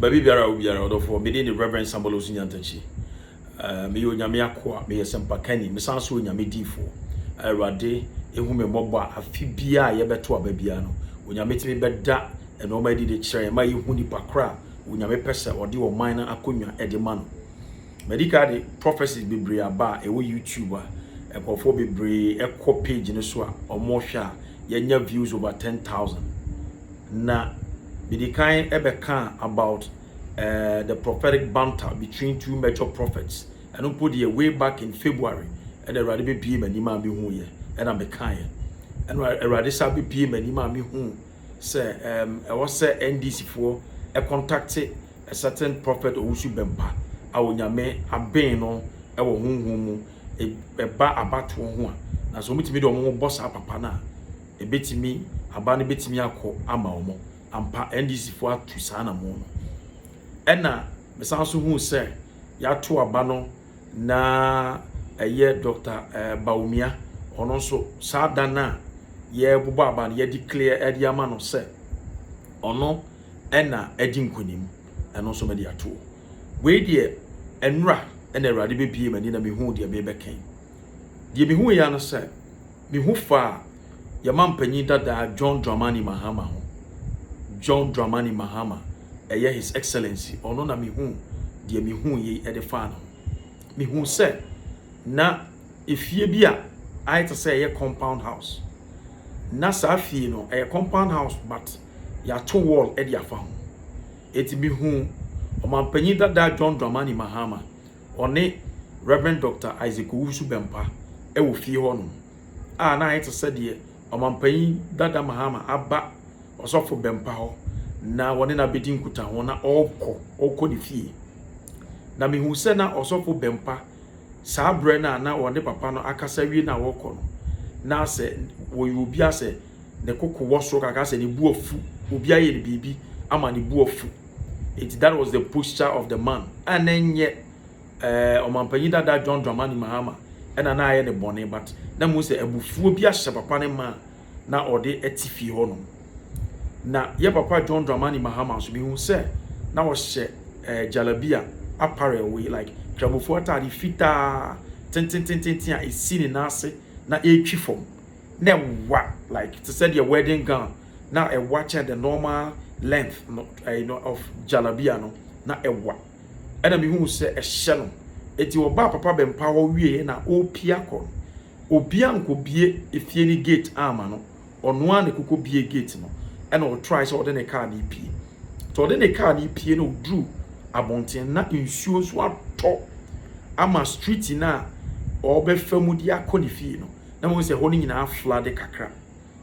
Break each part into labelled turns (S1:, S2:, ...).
S1: Baby biara odofo me the Reverend Sambolo Sunyantachi. Me yo nyame akwa me yesempa kani me sanso nyame difo. Awurade ehu me mobo afi bia ye beto ababia no. Onyame timi beda eno ma di de kire ma yehu ni pakra. Onyame pese ode wo man na akonwa ede ma no. Medical the prophecies bebre aba ewo YouTube a ekofo bebre ekọ page ne so a omo hwe a yenya views over 10,000. Na Bidikai Ebeka about the prophetic banter between two major prophets. And we put the way back in February. And the Radibi PM and Ima Bihuye. And I'm Bekaya. And Radisabi PM and Ima Bihu say, I was say NDC4 a contacted a certain prophet Owusu Bempah. I will yame a beno, I will hum a ba about one. Now so meet me the boss up apana. A bit me, a banny bit me a co ama. Ampa NDC for to sana mo ena me sanso hu se ya to aba na eye Dr. Baumia ono so sada na ye bubo aba na ye declare edi ama no se ono ena edi nkonim eno so me de ato we de enra ena Awurade be bie mani na me hu de be beken de me hu ya no se me hu fa ya mampanyi dada John Dramani Mahama ho John Dramani Mahama, His Excellency, ono na mihu, die mihu ye edefano. Mihu se, na if ye bia, I to say a compound house. Na sa fie no, a compound house, but ya two wall edi afam. Eti mihu, omampanyi dada John Dramani Mahama, one Reverend Dr. Owusu Bempah, ewo fie hono. Na I to say die, omampanyi dada Mahama aba. Osofo Bempah ho na woni na bedi nkuta ho na okọ di fie na me hu se na Osofo Bempah sa bre na woni papa no akasa wie na wokọ no na se wo obi ase ne kokọ woso kaka se ne bu afu obi aye ne bibi ama ne bu afu that was the posture of the man anenye omampanyi dada John Dramani Mahama na aye ne bone but na mu se abufu obi ahye papa ne ma na ode atifi ho no na ye papa John Dramani Mahama so bi hu se na wo hye jalabia apparel we like krabofo atade fita tin a isi ni na ase na etwi fom na wa like to say your wedding gown na e watch the normal length of jalabia no na e wa na bi hu se e hye no eti oba papa Bempah wo wie na opia kọ obi anko bie efie ni gate ama no ono an kokọ bie gate no and or try so the car ni pie so the car ni pie no drew abonten na insuo so ato ama street na obe famu dia akoni fie no na mo se ho ni nyina flood kakra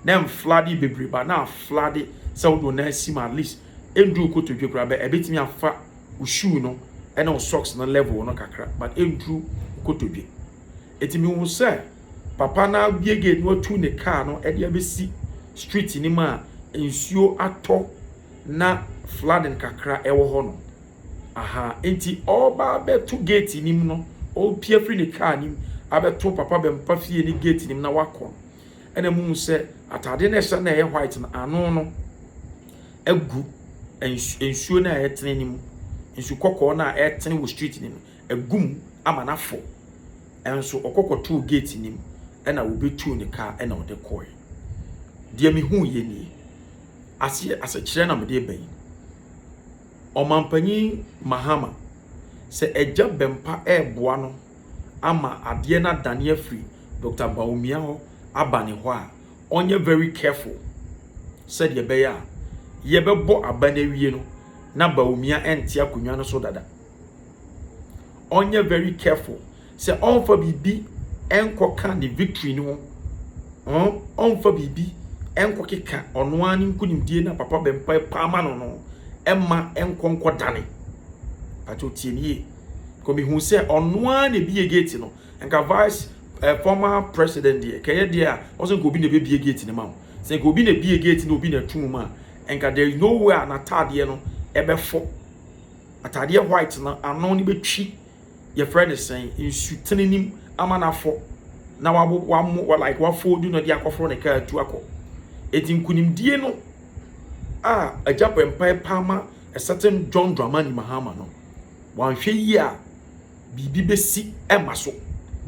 S1: na flood bebre ba na flood so do na sim at least endru ko to dwekura ba ebetimi afa ushu no and on socks na level no kakra but endru ko to dwe etimi wo se papa na biege no tu ne car no e dia besi street ni ma insuo ato na flooding kakra ewo ho no enti oba beto gate nim no o pia free ne car nim abeto papa Bempah fie ni gate nim na wakọ ena mu se atade na ehye na e white na ano no egu insuo na etene nim insu kokọ na etene wo street nim egum ama na fo enso okokọ to gate nim ena wo betu ne car ena wo de koy de mi hu ye ni ase kire na mede ben omampanyi Mahama se eja Bempah eboa no ama ade na dane afri Dr. Baumia ho abane ho a onye very careful said ye be ya ye be bo abane wie no na Baumia enti akonwa no so dada onye very careful se onfa bibi enkoka the victory no onfa bibi enkokeka ono ani nkunimdie na papa Bempah paama no emma enkonko dane pato tienie ko mi hu se ono ani bie gate no enka vice former president die keye die a oso ko bi na bie gate ne ma se ko bi na bie gate na obi na tum ma enka there is nowhere na tade no ebefo atade white na ano ni betwi ye friend is saying insu tenenim amanafo na wa like wa fodu no dia akofro ne ka tu akọ eti nkunimdie no aja Bempah pama a certain John Dramani Mahama no wan hwe yi a bibi besi emaso.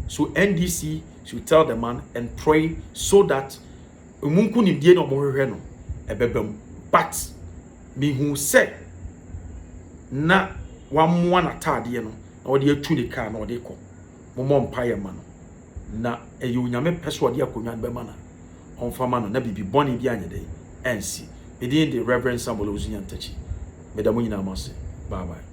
S1: So NDC should tell the man and pray so that umunku ni die no mo hwehwe no ebebam. But me who say na wamwa na tade no na odi atu ne car na odi kɔ momɔ mpaye ma no na eyo nyame pɛso odi akonwa be ma na onfama no na bibi boni bi anyede ensi. Edin the Reverend Samuel Owusu Bempah. Medamo nyina mase. Bye bye.